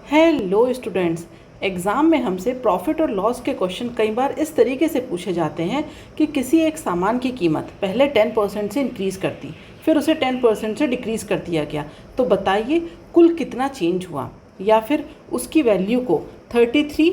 Hello students. Exam में हमसे profit और लॉस के क्वेश्चन कई बार इस तरीके से पूछे जाते हैं कि किसी एक सामान की कीमत पहले 10% से इंक्रीज़ करती, फिर उसे 10% से डिक्रीज़ कर दिया गया, तो बताइए कुल कितना चेंज हुआ। या फिर उसकी वैल्यू को 33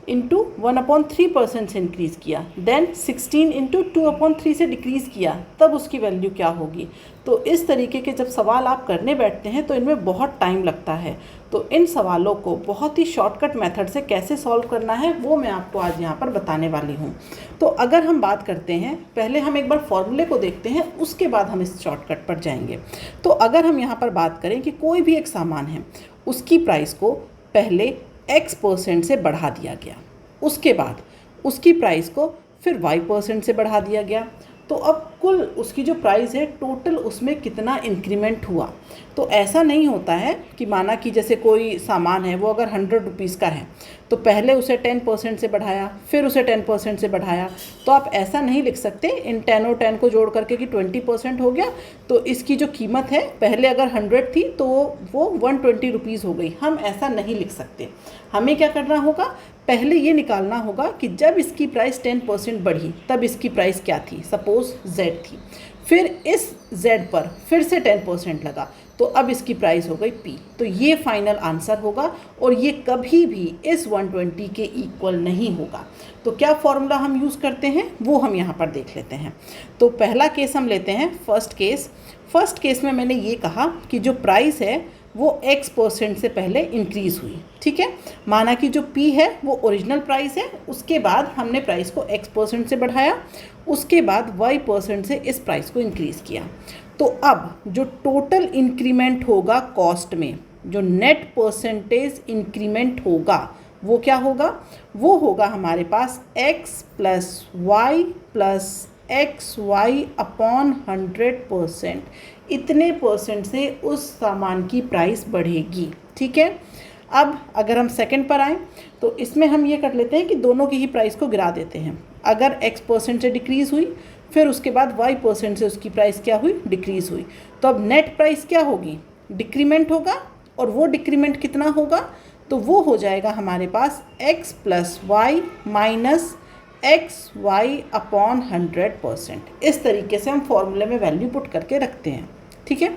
इंटू 1/3% से इंक्रीज़ किया, देन 16 इंटू 2/3 से डिक्रीज़ किया, तब उसकी वैल्यू क्या होगी। तो इस तरीके के जब सवाल आप करने बैठते हैं तो इनमें बहुत टाइम लगता है। तो इन सवालों को बहुत ही शॉर्टकट मेथड से कैसे सॉल्व करना है वो मैं आपको आज यहाँ पर बताने वाली हूँ। तो अगर हम बात करते हैं, पहले हम एक बार फॉर्मूले को देखते हैं, उसके बाद हम इस शॉर्टकट पर जाएंगे। तो अगर हम यहाँ पर बात करें कि कोई भी एक सामान है, उसकी प्राइस को पहले X% से बढ़ा दिया गया, उसके बाद उसकी प्राइस को फिर Y% से बढ़ा दिया गया, तो अब कुल उसकी जो प्राइस है टोटल उसमें कितना इंक्रीमेंट हुआ। तो ऐसा नहीं होता है कि माना कि जैसे कोई सामान है वो अगर 100 रुपीज़ का है तो पहले उसे 10% से बढ़ाया, फिर उसे 10% से बढ़ाया। तो आप ऐसा नहीं लिख सकते इन 10 और 10 को जोड़ करके कि 20% हो गया तो इसकी जो कीमत है पहले अगर 100 थी तो वो 120 रुपीज़ हो गई। हम ऐसा नहीं लिख सकते। हमें क्या करना होगा, पहले ये निकालना होगा कि जब इसकी प्राइस 10% बढ़ी तब इसकी प्राइस क्या थी। सपोज़ Z थी, फिर इस Z पर फिर से 10% लगा तो अब इसकी प्राइस हो गई P। तो ये फाइनल आंसर होगा और ये कभी भी इस 120 के इक्वल नहीं होगा। तो क्या फॉर्मूला हम यूज़ करते हैं वो हम यहाँ पर देख लेते हैं। तो पहला केस हम लेते हैं, फर्स्ट केस में मैंने ये कहा कि जो प्राइस है वो X% से पहले इंक्रीज़ हुई। ठीक है, माना कि जो P है वो ओरिजिनल प्राइस है, उसके बाद हमने प्राइस को X% से बढ़ाया, उसके बाद Y% से इस प्राइस को इंक्रीज़ किया। तो अब जो टोटल इंक्रीमेंट होगा कॉस्ट में, जो नेट परसेंटेज इंक्रीमेंट होगा वो क्या होगा, वो होगा हमारे पास X plus Y plus XY upon 100%। इतने परसेंट से उस सामान की प्राइस बढ़ेगी। ठीक है, अब अगर हम सेकंड पर आएँ तो इसमें हम ये कर लेते हैं कि दोनों की ही प्राइस को गिरा देते हैं। अगर X% से डिक्रीज़ हुई फिर उसके बाद Y% से उसकी प्राइस क्या हुई, डिक्रीज़ हुई, तो अब नेट प्राइस क्या होगी, डिक्रीमेंट होगा। और वो डिक्रीमेंट कितना होगा, तो वो हो जाएगा हमारे पास X plus Y minus XY upon 100%। इस तरीके से हम फॉर्मूले में वैल्यू पुट करके रखते हैं। ठीक है,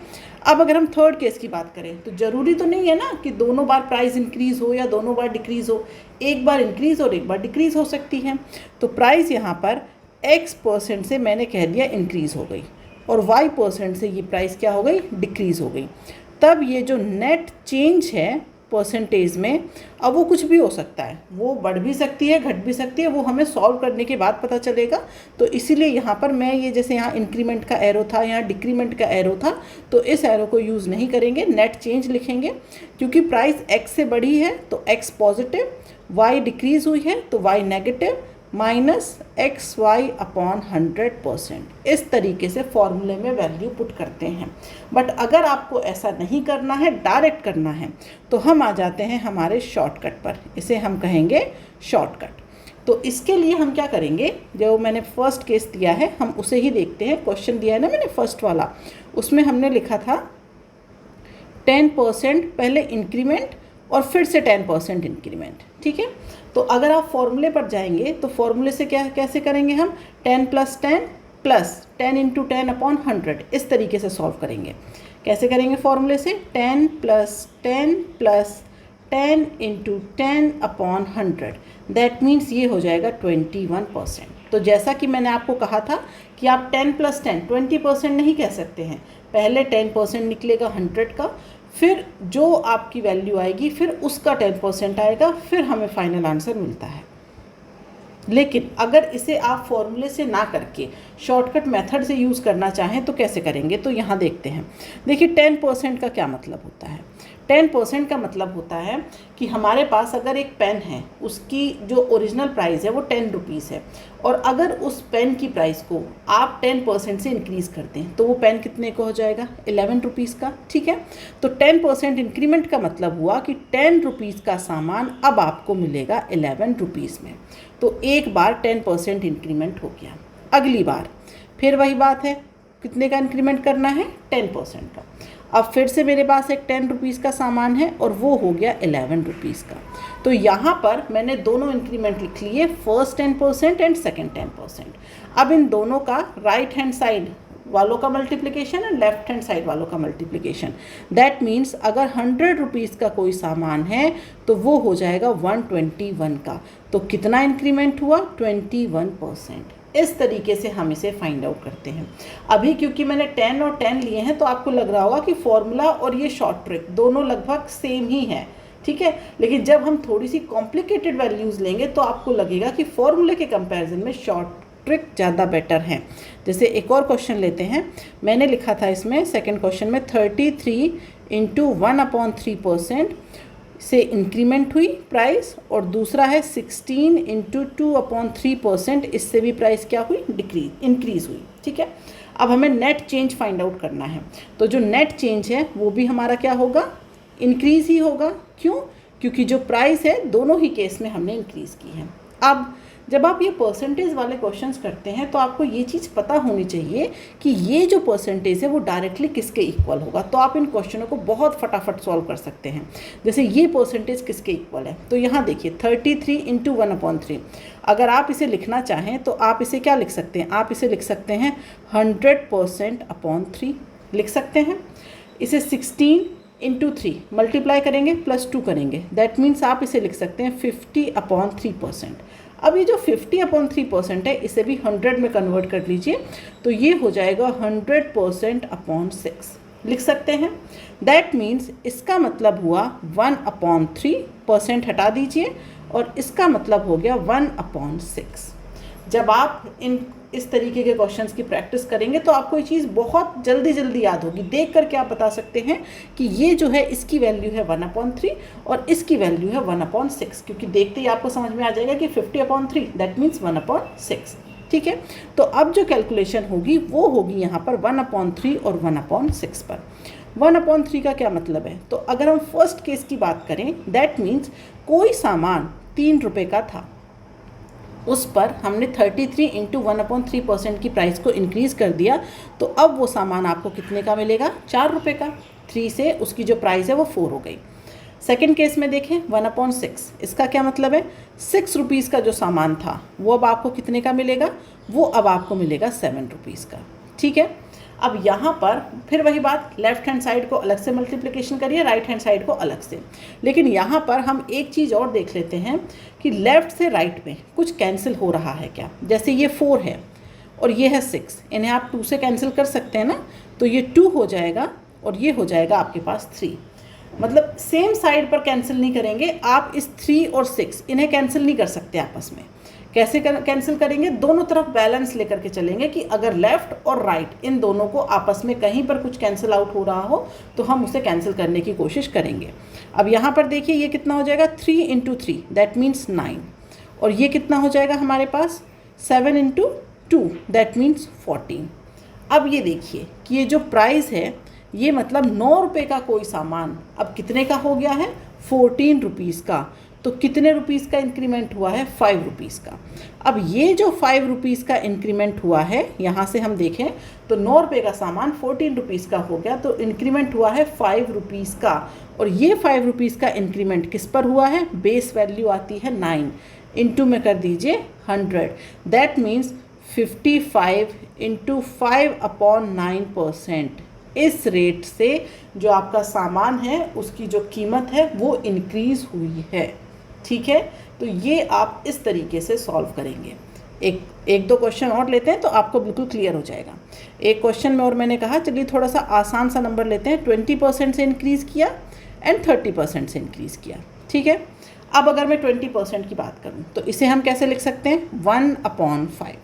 अब अगर हम थर्ड केस की बात करें तो ज़रूरी तो नहीं है ना कि दोनों बार प्राइस इंक्रीज़ हो या दोनों बार डिक्रीज़ हो, एक बार इंक्रीज़ और एक बार डिक्रीज़ हो सकती है। तो प्राइस यहाँ पर X% से मैंने कह दिया इंक्रीज़ हो गई और Y% से ये प्राइस क्या हो गई, डिक्रीज़ हो गई। तब ये जो नेट चेंज है परसेंटेज में, अब वो कुछ भी हो सकता है, वो बढ़ भी सकती है घट भी सकती है, वो हमें सॉल्व करने के बाद पता चलेगा। तो इसीलिए यहाँ पर मैं ये जैसे यहाँ इंक्रीमेंट का एरो था, यहाँ डिक्रीमेंट का एरो था, तो इस एरो को यूज़ नहीं करेंगे, नेट चेंज लिखेंगे। क्योंकि प्राइस X से बढ़ी है तो X पॉजिटिव, Y डिक्रीज़ हुई है तो Y negative, minus XY upon 100%। इस तरीके से फॉर्मूले में वैल्यू पुट करते हैं। बट अगर आपको ऐसा नहीं करना है, डायरेक्ट करना है, तो हम आ जाते हैं हमारे शॉर्टकट पर। इसे हम कहेंगे शॉर्टकट। तो इसके लिए हम क्या करेंगे, जो मैंने फर्स्ट केस दिया है हम उसे ही देखते हैं। क्वेश्चन दिया है ना मैंने फर्स्ट वाला, उसमें हमने लिखा था 10% पहले इंक्रीमेंट और फिर से 10% इंक्रीमेंट। ठीक है, तो अगर आप फॉर्मूले पर जाएंगे तो फॉर्मूले से क्या कैसे करेंगे हम, 10 प्लस 10 प्लस 10 इंटू 10 अपॉन 100, इस तरीके से सॉल्व करेंगे। कैसे करेंगे फॉर्मूले से, 10 plus 10 plus 10 into 10 upon 100, that means ये हो जाएगा 21%। तो जैसा कि मैंने आपको कहा था कि आप 10 प्लस 10 20% नहीं कह सकते हैं, पहले 10% निकलेगा 100 का, फिर जो आपकी वैल्यू आएगी फिर उसका 10% आएगा, फिर हमें फाइनल आंसर मिलता है। लेकिन अगर इसे आप फॉर्मूले से ना करके शॉर्टकट मेथड से यूज़ करना चाहें तो कैसे करेंगे, तो यहाँ देखते हैं। देखिए 10% का क्या मतलब होता है। 10% का मतलब होता है कि हमारे पास अगर एक पेन है, उसकी जो ओरिजिनल प्राइस है वो 10 रुपीज़ है, और अगर उस पेन की प्राइस को आप 10% से इंक्रीज़ करते हैं तो वो पेन कितने का हो जाएगा, 11 रुपीज़ का। ठीक है, तो 10% इंक्रीमेंट का मतलब हुआ कि 10 रुपीज़ का सामान अब आपको मिलेगा 11 रुपीज़ में। तो एक बार 10% इंक्रीमेंट हो गया। अगली बार फिर वही बात है, कितने का इंक्रीमेंट करना है, 10% का। अब फिर से मेरे पास एक 10 रुपीज़ का सामान है और वो हो गया 11 रुपीज़ का। तो यहाँ पर मैंने दोनों इंक्रीमेंट लिख लिए, फर्स्ट 10% एंड सेकेंड 10%। अब इन दोनों का राइट हैंड साइड वालों का multiplication and left hand side वालों का मल्टीप्लिकेशन। दैट मीन्स अगर 100 रुपीज़ का कोई सामान है तो वो हो जाएगा 121 का। तो कितना इंक्रीमेंट हुआ? 21%। इस तरीके से हम इसे फाइंड आउट करते हैं। अभी क्योंकि मैंने 10 और 10 लिए हैं तो आपको लग रहा होगा कि फॉर्मूला और ये शॉर्ट ट्रिक दोनों लगभग सेम ही है, ठीक है। लेकिन जब हम थोड़ी सी कॉम्प्लिकेटेड वैल्यूज़ लेंगे तो आपको लगेगा कि फॉर्मूले के कंपैरिजन में शॉर्ट ट्रिक ज़्यादा बेटर है। जैसे एक और क्वेश्चन लेते हैं। मैंने लिखा था इसमें सेकंड क्वेश्चन में 33 इंटू 1/3% से इंक्रीमेंट हुई प्राइस, और दूसरा है 16 इंटू 2/3%, इससे भी प्राइस क्या हुई? इंक्रीज़ हुई, ठीक है। अब हमें नेट चेंज फाइंड आउट करना है। तो जो नेट चेंज है वो भी हमारा क्या होगा? इंक्रीज़ ही होगा। क्यों? क्योंकि जो प्राइस है दोनों ही केस में हमने इंक्रीज़ की है। अब जब आप ये परसेंटेज वाले क्वेश्चंस करते हैं तो आपको ये चीज़ पता होनी चाहिए कि ये जो परसेंटेज है वो डायरेक्टली किसके इक्वल होगा। तो आप इन क्वेश्चनों को बहुत फटाफट सॉल्व कर सकते हैं। जैसे ये परसेंटेज किसके इक्वल है, तो यहाँ देखिए 33 इंटू 1/3। अगर आप इसे लिखना चाहें तो आप इसे क्या लिख सकते हैं? आप इसे लिख सकते हैं 100%/3 लिख सकते हैं। इसे 16 इंटू 3 मल्टीप्लाई करेंगे प्लस 2 करेंगे, दैट मीन्स आप इसे लिख सकते हैं 50/3%। अब ये जो 50/3% है इसे भी 100 में कन्वर्ट कर लीजिए, तो ये हो जाएगा 100%/6 लिख सकते हैं। दैट मीन्स इसका मतलब हुआ 1/3%, हटा दीजिए, और इसका मतलब हो गया 1/6। जब आप इस तरीके के क्वेश्चंस की प्रैक्टिस करेंगे तो आपको ये चीज़ बहुत जल्दी याद होगी। देख करके आप बता सकते हैं कि ये जो है इसकी वैल्यू है 1/3 और इसकी वैल्यू है 1/6, क्योंकि देखते ही आपको समझ में आ जाएगा कि 50/3 दैट मीन्स 1/6, ठीक है। तो अब जो कैलकुलेशन होगी वो होगी यहाँ पर 1/3 और 1/6 पर। 1/3 का क्या मतलब है? तो अगर हम फर्स्ट केस की बात करें, दैट मीन्स कोई सामान 3 रुपये का था, उस पर हमने 33 इंटू 1/3% की प्राइस को इंक्रीज़ कर दिया, तो अब वो सामान आपको कितने का मिलेगा? 4 रुपये का। 3 से उसकी जो प्राइस है वो 4 हो गई। सेकंड केस में देखें 1/6, इसका क्या मतलब है? 6 रुपीज़ का जो सामान था वो अब आपको कितने का मिलेगा? वो अब आपको मिलेगा 7 रुपीज़ का, ठीक है। अब यहाँ पर फिर वही बात, लेफ्ट हैंड साइड को अलग से मल्टीप्लिकेशन करिए, राइट हैंड साइड को अलग से। लेकिन यहाँ पर हम एक चीज़ और देख लेते हैं कि लेफ़्ट से राइट में कुछ कैंसिल हो रहा है क्या। जैसे ये 4 है और ये है 6, इन्हें आप 2 से कैंसिल कर सकते हैं ना, तो ये 2 हो जाएगा और ये हो जाएगा आपके पास 3। मतलब सेम साइड पर कैंसिल नहीं करेंगे आप। इस 3 और 6 इन्हें कैंसिल नहीं कर सकते आपस में। कैसे कैंसिल करेंगे? दोनों तरफ बैलेंस लेकर के चलेंगे कि अगर लेफ़्ट और राइट इन दोनों को आपस में कहीं पर कुछ कैंसिल आउट हो रहा हो तो हम उसे कैंसिल करने की कोशिश करेंगे। अब यहाँ पर देखिए ये कितना हो जाएगा? 3 इंटू 3 दैट मीन्स 9, और ये कितना हो जाएगा हमारे पास? 7 इंटू 2 दैट मीन्स 14। अब ये देखिए कि ये जो प्राइस है ये मतलब 9 रुपये का कोई सामान अब कितने का हो गया है? 14 रुपीज़ का। तो कितने रुपीज़ का इंक्रीमेंट हुआ है? 5 रुपीज़ का। अब ये जो 5 रुपीज़ का इंक्रीमेंट हुआ है, यहाँ से हम देखें तो 9 रुपये का सामान 14 रुपीज़ का हो गया, तो इंक्रीमेंट हुआ है 5 रुपीज़ का। और ये 5 रुपीज़ का इंक्रीमेंट किस पर हुआ है? बेस वैल्यू आती है 9, इंटू में कर दीजिए 100, दैट मीन्स 55 इंटू 5/9%। इस रेट से जो आपका सामान है उसकी जो कीमत है वो इंक्रीज़ हुई है, ठीक है। तो ये आप इस तरीके से सॉल्व करेंगे। एक दो क्वेश्चन और लेते हैं तो आपको बिल्कुल क्लियर हो जाएगा। एक क्वेश्चन में और मैंने कहा चलिए थोड़ा सा आसान सा नंबर लेते हैं। 20% से इंक्रीज़ किया एंड 30% से इंक्रीज़ किया, ठीक है। अब अगर मैं 20% की बात करूँ तो इसे हम कैसे लिख सकते हैं? 1/5।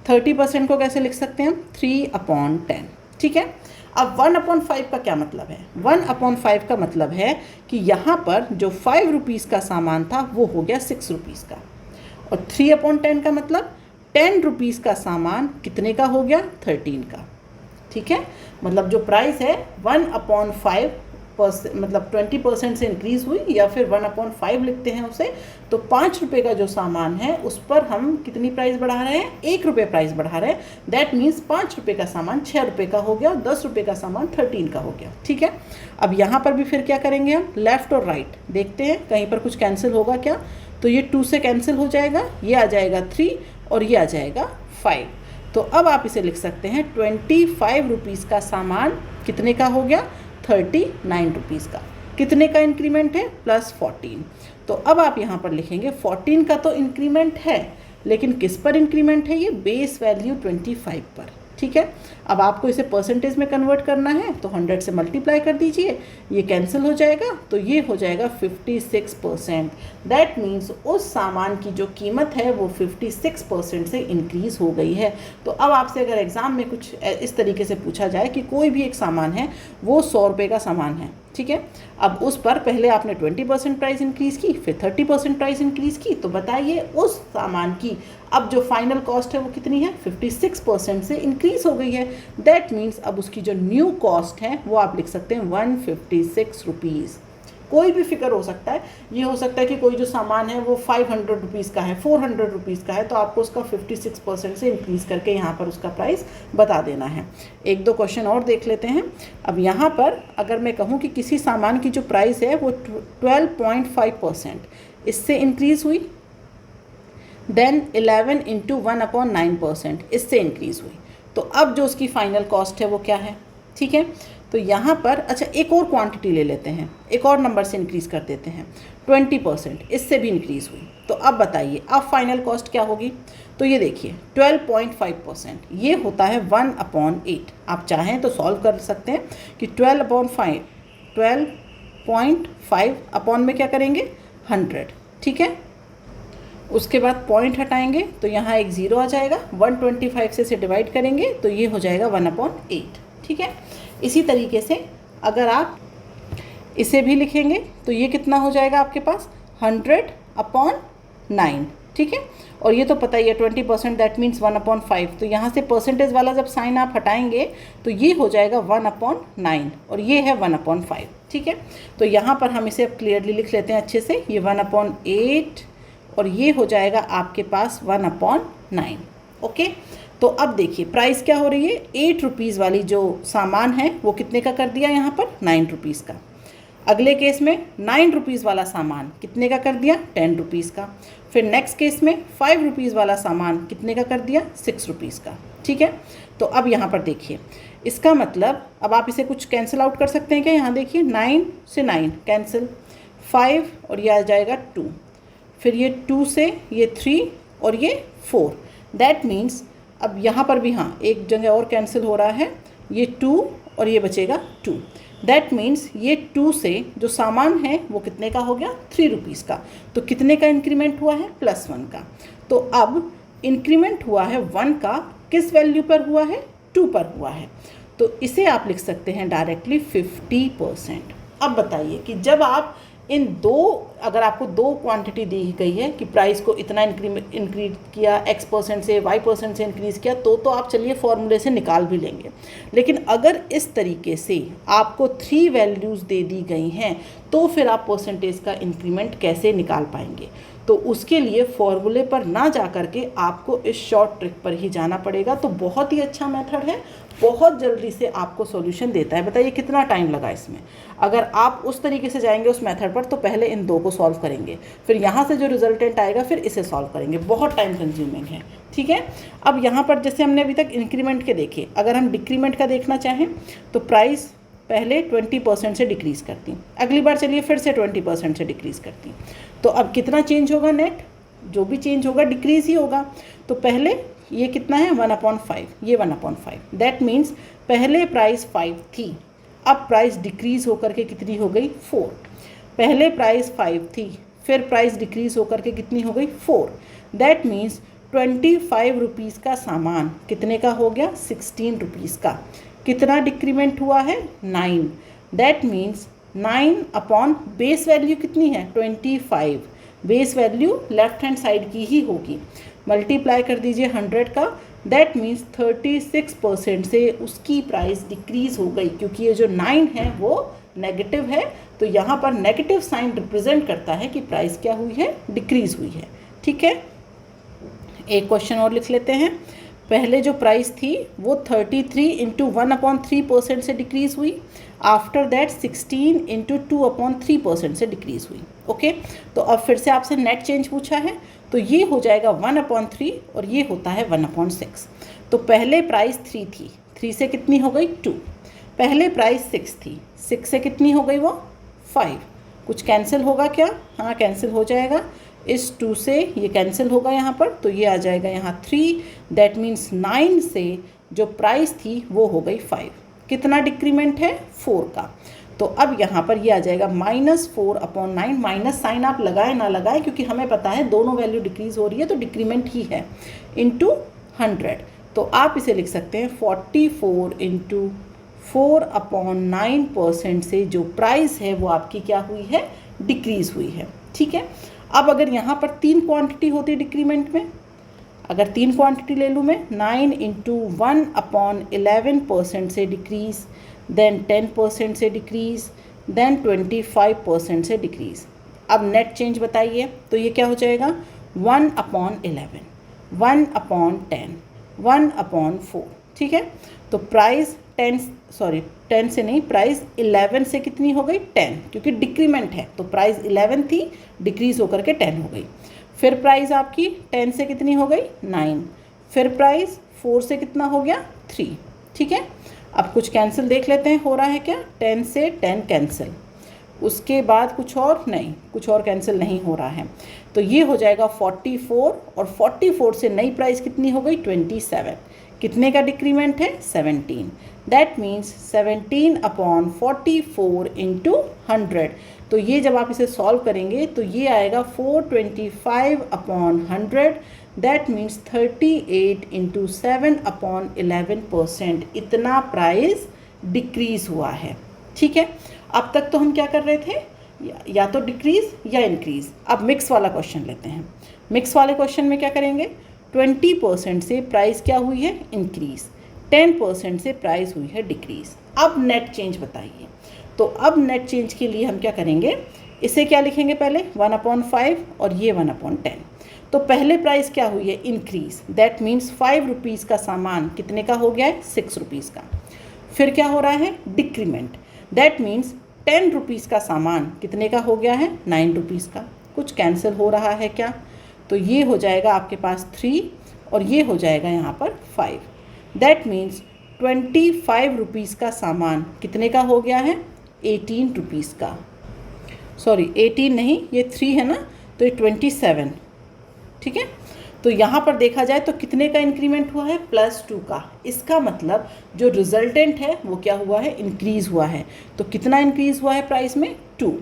30% को कैसे लिख सकते हैं हम? 3/10, ठीक है। अब 1/5 का क्या मतलब है? 1/5 का मतलब है कि यहाँ पर जो 5 रुपीज़ का सामान था वो हो गया 6 रुपीज़ का, और 3/10 का मतलब 10 रुपीज़ का सामान कितने का हो गया? 13 का, ठीक है। मतलब जो प्राइस है 1/5 मतलब 20% से इंक्रीज़ हुई, या फिर 1/5 लिखते हैं उसे, तो 5 रुपये का जो सामान है उस पर हम कितनी प्राइस बढ़ा रहे हैं, 1 रुपये प्राइस बढ़ा रहे हैं। दैट मीन्स 5 रुपये का सामान 6 रुपये का हो गया और 10 रुपये का सामान 13 का हो गया। ठीक है, अब यहाँ पर भी फिर क्या करेंगे हम, लेफ़्ट और राइट देखते हैं कहीं पर कुछ कैंसिल होगा क्या। तो ये 2 से कैंसिल हो जाएगा, ये आ जाएगा 3 और ये आ जाएगा 5। तो अब आप इसे लिख सकते हैं 25 रुपीज़ का सामान कितने का हो गया, 39 रुपीज़ का। कितने का इंक्रीमेंट है, +14। तो अब आप यहाँ पर लिखेंगे 14 का तो इंक्रीमेंट है, लेकिन किस पर इंक्रीमेंट है, ये बेस वैल्यू 25 पर। ठीक है, अब आपको इसे परसेंटेज में कन्वर्ट करना है तो 100 से मल्टीप्लाई कर दीजिए, ये कैंसिल हो जाएगा तो ये हो जाएगा 56%। दैट मीन्स उस सामान की जो कीमत है वो 56% से इंक्रीज़ हो गई है। तो अब आपसे अगर एग्ज़ाम में कुछ इस तरीके से पूछा जाए कि कोई भी एक सामान है वो 100 रुपये का सामान है, ठीक है, अब उस पर पहले आपने 20% प्राइस इंक्रीज़ की, फिर 30% प्राइस इंक्रीज़ की, तो बताइए उस सामान की अब जो फाइनल कॉस्ट है वो कितनी है, 56% से इंक्रीज़ हो गई है। दैट मीन्स अब उसकी जो न्यू कॉस्ट है वो आप लिख सकते हैं 156 रुपीज़। कोई भी फिगर हो सकता है, ये हो सकता है कि कोई जो सामान है वो 500 रुपीज़ का है, 400 रुपीज़ का है, तो आपको उसका 56% से इंक्रीज़ करके यहाँ पर उसका प्राइस बता देना है। एक दो क्वेश्चन और देख लेते हैं। अब यहाँ पर अगर मैं कहूँ कि किसी सामान की जो प्राइस है वो 12.5% इससे इंक्रीज़ हुई, देन 11 × 1/9% इससे इंक्रीज़ हुई, तो अब जो उसकी फाइनल कॉस्ट है वो क्या है। ठीक है, तो यहाँ पर अच्छा एक और क्वांटिटी ले लेते हैं, एक और नंबर से इंक्रीज़ कर देते हैं, 20% इससे भी इंक्रीज़ हुई। तो अब बताइए अब फाइनल कॉस्ट क्या होगी। तो ये देखिए 12.5% ये होता है 1/8। आप चाहें तो सॉल्व कर सकते हैं कि 12.5 अपॉन में क्या करेंगे 100। ठीक है, उसके बाद पॉइंट हटाएंगे तो यहाँ एक 0 आ जाएगा, 125 से इसे डिवाइड करेंगे तो ये हो जाएगा 1/8। ठीक है, इसी तरीके से अगर आप इसे भी लिखेंगे तो ये कितना हो जाएगा आपके पास 100/9। ठीक है, और ये तो पता ही है 20% दैट मीन्स 1/5। तो यहाँ से परसेंटेज वाला जब साइन आप हटाएंगे तो ये हो जाएगा 1/9 और ये है 1/5। ठीक है, तो यहाँ पर हम इसे अब क्लियरली लिख लेते हैं अच्छे से, ये 1/8 और ये हो जाएगा आपके पास 1/9। ओके, तो अब देखिए प्राइस क्या हो रही है, 8 रुपीज़ वाली जो सामान है वो कितने का कर दिया यहाँ पर 9 रुपीज़ का। अगले केस में 9 रुपीज़ वाला सामान कितने का कर दिया 10 रुपीज़ का। फिर नेक्स्ट केस में 5 रुपीज़ वाला सामान कितने का कर दिया 6 रुपीज़ का। ठीक है, तो अब यहाँ पर देखिए इसका मतलब अब आप इसे कुछ कैंसिल आउट कर सकते हैं क्या। यहाँ देखिए 9 से 9 कैंसिल, 5 और ये आ जाएगा 2, फिर ये 2 से ये 3 और ये 4। दैट मीन्स अब यहाँ पर भी हाँ एक जगह और कैंसिल हो रहा है, ये 2 और ये बचेगा 2। दैट मीन्स ये 2 से जो सामान है वो कितने का हो गया 3 रुपीज़ का। तो कितने का इंक्रीमेंट हुआ है +1 का। तो अब इंक्रीमेंट हुआ है 1 का, किस वैल्यू पर हुआ है 2 पर हुआ है, तो इसे आप लिख सकते हैं डायरेक्टली 50%। अब बताइए कि जब आप इन दो, अगर आपको दो क्वांटिटी दी गई है कि प्राइस को इतना इंक्रीज किया, X% से Y% से इंक्रीज़ किया, तो आप चलिए फॉर्मूले से निकाल भी लेंगे। लेकिन अगर इस तरीके से आपको 3 वैल्यूज़ दे दी गई हैं तो फिर आप परसेंटेज का इंक्रीमेंट कैसे निकाल पाएंगे। तो उसके लिए फॉर्मूले पर ना जा कर के आपको इस शॉर्ट ट्रिक पर ही जाना पड़ेगा। तो बहुत ही अच्छा मेथड है, बहुत जल्दी से आपको सॉल्यूशन देता है। बताइए कितना टाइम लगा इसमें। अगर आप उस तरीके से जाएंगे उस मेथड पर तो पहले इन दो को सॉल्व करेंगे, फिर यहाँ से जो रिजल्टेंट आएगा फिर इसे सॉल्व करेंगे, बहुत टाइम कंज्यूमिंग है। ठीक है, अब यहाँ पर जैसे हमने अभी तक इंक्रीमेंट के देखे, अगर हम डिक्रीमेंट का देखना चाहें तो प्राइस पहले 20% से डिक्रीज़ करती, अगली बार चलिए फिर से 20% से डिक्रीज़ करती, तो अब कितना चेंज होगा, नेट जो भी चेंज होगा डिक्रीज़ ही होगा। तो पहले ये कितना है 1/5, ये 1/5। दैट मीन्स पहले प्राइस 5 थी, अब प्राइस डिक्रीज़ होकर के कितनी हो गई 4। पहले प्राइस 5 थी, फिर प्राइस डिक्रीज़ होकर के कितनी हो गई 4। दैट मीन्स 25 रुपीज़ का सामान कितने का हो गया 16 रुपीज़ का। कितना डिक्रीमेंट हुआ है 9। That means 9 upon base value कितनी है 25, base value left hand side की ही होगी, मल्टीप्लाई कर दीजिए 100 का। दैट मीन्स 36% से उसकी प्राइस डिक्रीज़ हो गई, क्योंकि ये जो 9 है वो नेगेटिव है, तो यहाँ पर नेगेटिव साइन रिप्रेजेंट करता है कि प्राइस क्या हुई है, डिक्रीज हुई है। ठीक है, एक क्वेश्चन और लिख लेते हैं। पहले जो प्राइस थी वो 33 इंटू 1/3% से डिक्रीज़ हुई, आफ्टर दैट 16 इंटू 2/3% से डिक्रीज़ हुई। ओके, तो अब फिर से आपसे नेट चेंज पूछा है, तो ये हो जाएगा 1/3 और ये होता है 1/6। तो पहले प्राइस 3 थी, 3 से कितनी हो गई 2। पहले प्राइस 6 थी, 6 से कितनी हो गई वो 5। कुछ कैंसिल होगा क्या? हाँ, कैंसिल हो जाएगा। इस 2 से ये कैंसिल होगा यहाँ पर, तो ये आ जाएगा यहाँ 3। दैट मीन्स 9 से जो प्राइस थी वो हो गई 5। कितना डिक्रीमेंट है? 4 का। तो अब यहाँ पर ये आ जाएगा -4/9। माइनस साइन आप लगाए ना लगाए, क्योंकि हमें पता है दोनों वैल्यू डिक्रीज़ हो रही है तो डिक्रीमेंट ही है, इंटू 100। तो आप इसे लिख सकते हैं 44 इंटू 4/9% से जो प्राइस है वो आपकी क्या हुई है, डिक्रीज़ हुई है। ठीक है, अब अगर यहाँ पर 3 क्वांटिटी होती डिक्रीमेंट में, अगर 3 क्वांटिटी ले लूँ मैं, 9 इंटू 1/11% से डिक्रीज़, देन 10% से डिक्रीज़, देन 25% से डिक्रीज़। अब नेट चेंज बताइए, तो ये क्या हो जाएगा 1/11, 1/10, 1/4। ठीक है, तो प्राइस 10 से नहीं, प्राइस 11 से कितनी हो गई 10, क्योंकि डिक्रीमेंट है तो प्राइस 11 थी, डिक्रीज़ होकर के 10 हो गई। फिर प्राइस आपकी 10 से कितनी हो गई 9, फिर प्राइस 4 से कितना हो गया 3। ठीक है, अब कुछ कैंसिल देख लेते हैं हो रहा है क्या। 10 से 10 कैंसिल, उसके बाद कुछ और नहीं, कुछ और कैंसिल नहीं हो रहा है, तो ये हो जाएगा 44, और 44 से नई प्राइस कितनी हो गई 27। कितने का डिक्रीमेंट है 17। That means 17/44 into 100। तो ये जब आप इसे सॉल्व करेंगे तो ये आएगा 425/100। That means 38 into 7/11%। इतना प्राइस डिक्रीज़ हुआ है। ठीक है, अब तक तो हम क्या कर रहे थे, या तो डिक्रीज़ या इंक्रीज़। अब मिक्स वाला क्वेश्चन लेते हैं। मिक्स वाले क्वेश्चन में क्या करेंगे, 20% से प्राइस क्या हुई है इंक्रीज़, 10% से प्राइस हुई है डिक्रीज़। अब नेट चेंज बताइए। तो अब नेट चेंज के लिए हम क्या करेंगे, इसे क्या लिखेंगे पहले 1/5 और ये 1/10। तो पहले प्राइस क्या हुई है इंक्रीज़, दैट मीन्स 5 रुपीज़ का सामान कितने का हो गया है 6 रुपीज़ का। फिर क्या हो रहा है डिक्रीमेंट, दैट मीन्स 10 रुपीज़ का सामान कितने का हो गया है 9 रुपीज़ का। कुछ कैंसिल हो रहा है क्या, तो ये हो जाएगा आपके पास 3 और ये हो जाएगा यहाँ पर 5। दैट मीन्स 25 रुपीज़ का सामान कितने का हो गया है 18 रुपीज़ का। सॉरी 18 नहीं, ये 3 है ना, तो ये 27। ठीक है, तो यहाँ पर देखा जाए तो कितने का इंक्रीमेंट हुआ है +2 का। इसका मतलब जो रिजल्टेंट है वो क्या हुआ है इंक्रीज़ हुआ है। तो कितना इंक्रीज़ हुआ है प्राइस में 2,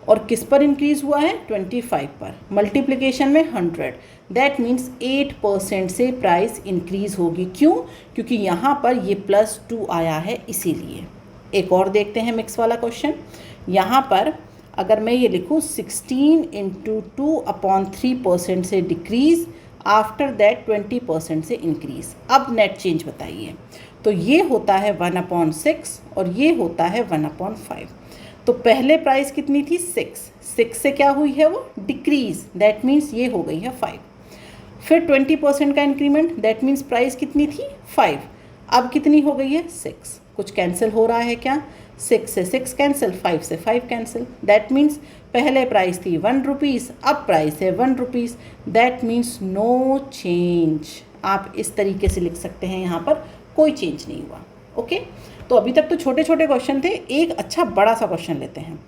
और किस पर इंक्रीज़ हुआ है 25 पर, मल्टीप्लिकेशन में 100। दैट मीन्स 8% से प्राइस इंक्रीज़ होगी। क्यों? क्योंकि यहाँ पर ये +2 आया है इसीलिए। एक और देखते हैं मिक्स वाला क्वेश्चन। यहाँ पर अगर मैं ये लिखूँ 16 इंटू 2/3% से डिक्रीज़, आफ्टर दैट 20% से इंक्रीज़। अब नेट चेंज बताइए। तो ये होता है 1/6 और ये होता है 1/5। तो पहले प्राइस कितनी थी 6 से क्या हुई है वो डिक्रीज़, दैट मीन्स ये हो गई है 5। फिर 20% का इंक्रीमेंट, दैट मीन्स प्राइस कितनी थी 5, अब कितनी हो गई है 6। कुछ कैंसिल हो रहा है क्या, 6 से 6 कैंसिल, 5 से 5 कैंसिल। दैट मीन्स पहले प्राइस थी 1 रुपीज़, अब प्राइस है 1 rupees. That means no change. आप इस तरीके से लिख सकते हैं, यहाँ पर कोई चेंज नहीं हुआ। ओके, तो अभी तक तो छोटे छोटे क्वेश्चन थे, एक अच्छा बड़ा सा क्वेश्चन लेते हैं।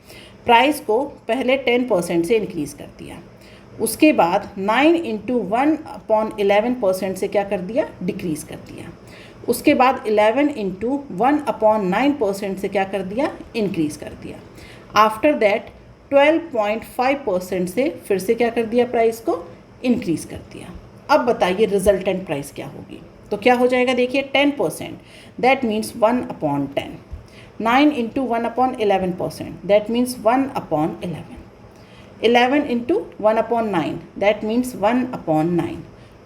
प्राइस को पहले 10% से इंक्रीज़ कर दिया, उसके बाद 9 इंटू 1/11% से क्या कर दिया डिक्रीज़ कर दिया, उसके बाद 11 इंटू 1/9% से क्या कर दिया इंक्रीज़ कर दिया, आफ्टर दैट 12.5% से फिर से क्या कर दिया प्राइस को इंक्रीज़ कर दिया। अब बताइए रिजल्टेंट प्राइस क्या होगी। तो क्या हो जाएगा देखिए 10%, that means 1/10। 9 into 1/11%, that means 1/11। 11 into 1/9, that means 1/9।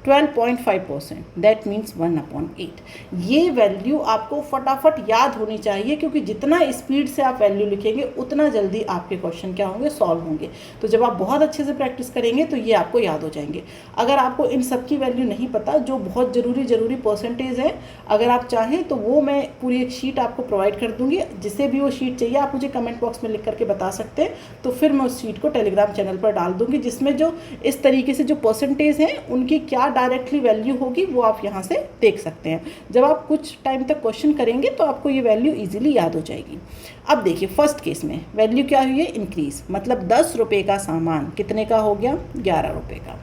12.5%, that means 1/8। ये वैल्यू आपको फटाफट याद होनी चाहिए, क्योंकि जितना स्पीड से आप वैल्यू लिखेंगे उतना जल्दी आपके क्वेश्चन क्या होंगे, सॉल्व होंगे। तो जब आप बहुत अच्छे से प्रैक्टिस करेंगे तो ये आपको याद हो जाएंगे। अगर आपको इन सब की वैल्यू नहीं पता, जो बहुत ज़रूरी परसेंटेज है, अगर आप चाहें तो वो मैं पूरी एक शीट आपको प्रोवाइड कर दूँगी। जिसे भी वो शीट चाहिए आप मुझे कमेंट बॉक्स में लिख करके बता सकते हैं, तो फिर मैं उस शीट को टेलीग्राम चैनल पर डाल दूँगी, जिसमें जो इस तरीके से जो परसेंटेज हैं उनकी क्या डायरेक्टली वैल्यू होगी वो आप यहाँ से देख सकते हैं। जब आप कुछ टाइम तक क्वेश्चन करेंगे तो आपको ये वैल्यू इजीली याद हो जाएगी। अब देखिए फर्स्ट केस में वैल्यू क्या हुई है, इंक्रीज, मतलब 10 रुपये का सामान कितने का हो गया, 11 रुपये का।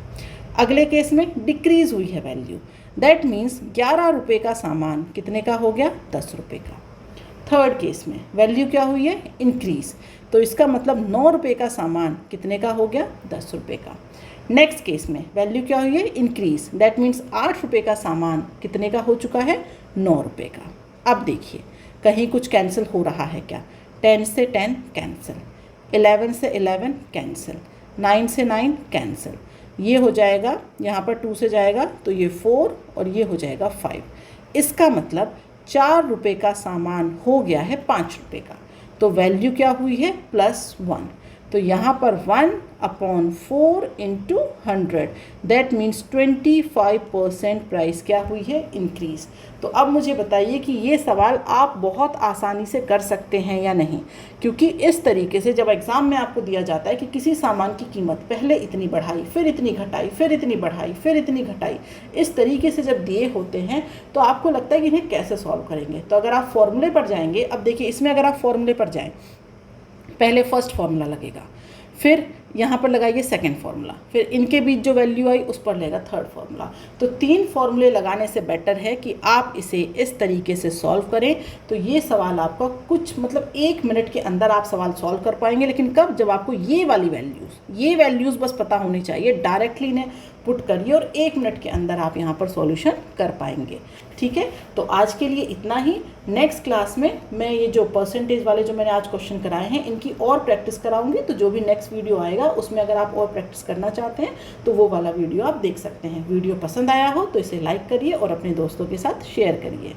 अगले केस में डिक्रीज हुई है वैल्यू, दैट मीन्स 11 रुपये का सामान कितने का हो गया, 10 रुपये का। थर्ड केस में वैल्यू क्या हुई है, इंक्रीज, तो इसका मतलब 9 रुपये का सामान कितने का हो गया, 10 रुपये का। नेक्स्ट केस में वैल्यू क्या हुई है, इंक्रीज, दैट मीन्स 8 रुपये का सामान कितने का हो चुका है, 9 रुपये का। अब देखिए कहीं कुछ कैंसिल हो रहा है क्या, 10 से 10 कैंसिल, 11 से 11 कैंसिल, 9 से 9 कैंसिल, ये हो जाएगा, यहाँ पर 2 से जाएगा तो ये 4 और ये हो जाएगा 5। इसका मतलब 4 रुपये का सामान हो गया है 5 रुपये का। तो वैल्यू क्या हुई है, +1। तो यहाँ पर 1/4 × 100, दैट मीन्स 25% प्राइस क्या हुई है, इंक्रीज। तो अब मुझे बताइए कि ये सवाल आप बहुत आसानी से कर सकते हैं या नहीं, क्योंकि इस तरीके से जब एग्ज़ाम में आपको दिया जाता है कि किसी सामान की कीमत पहले इतनी बढ़ाई, फिर इतनी घटाई, फिर इतनी बढ़ाई, फिर इतनी घटाई, इस तरीके से जब दिए होते हैं तो आपको लगता है कि इन्हें कैसे सॉल्व करेंगे। तो अगर आप फॉर्मूले पर जाएंगे, अब देखिए इसमें अगर आप फॉर्मूले पर जाएँ, पहले फर्स्ट फार्मूला लगेगा, फिर यहाँ पर लगाइए सेकंड फार्मूला, फिर इनके बीच जो वैल्यू आई उस पर लगेगा थर्ड फार्मूला। तो 3 फार्मूले लगाने से बेटर है कि आप इसे इस तरीके से सॉल्व करें। तो ये सवाल आपका कुछ मतलब 1 मिनट के अंदर आप सवाल सॉल्व कर पाएंगे। लेकिन कब, जब आपको ये वाली वैल्यूज़ बस पता होनी चाहिए, डायरेक्टली इन्हें पुट करिए और 1 मिनट के अंदर आप यहाँ पर सॉल्यूशन कर पाएंगे। ठीक है, तो आज के लिए इतना ही। नेक्स्ट क्लास में मैं ये जो परसेंटेज वाले जो मैंने आज क्वेश्चन कराए हैं इनकी और प्रैक्टिस कराऊंगी। तो जो भी नेक्स्ट वीडियो आएगा उसमें अगर आप और प्रैक्टिस करना चाहते हैं तो वो वाला वीडियो आप देख सकते हैं। वीडियो पसंद आया हो तो इसे लाइक करिए और अपने दोस्तों के साथ शेयर करिए।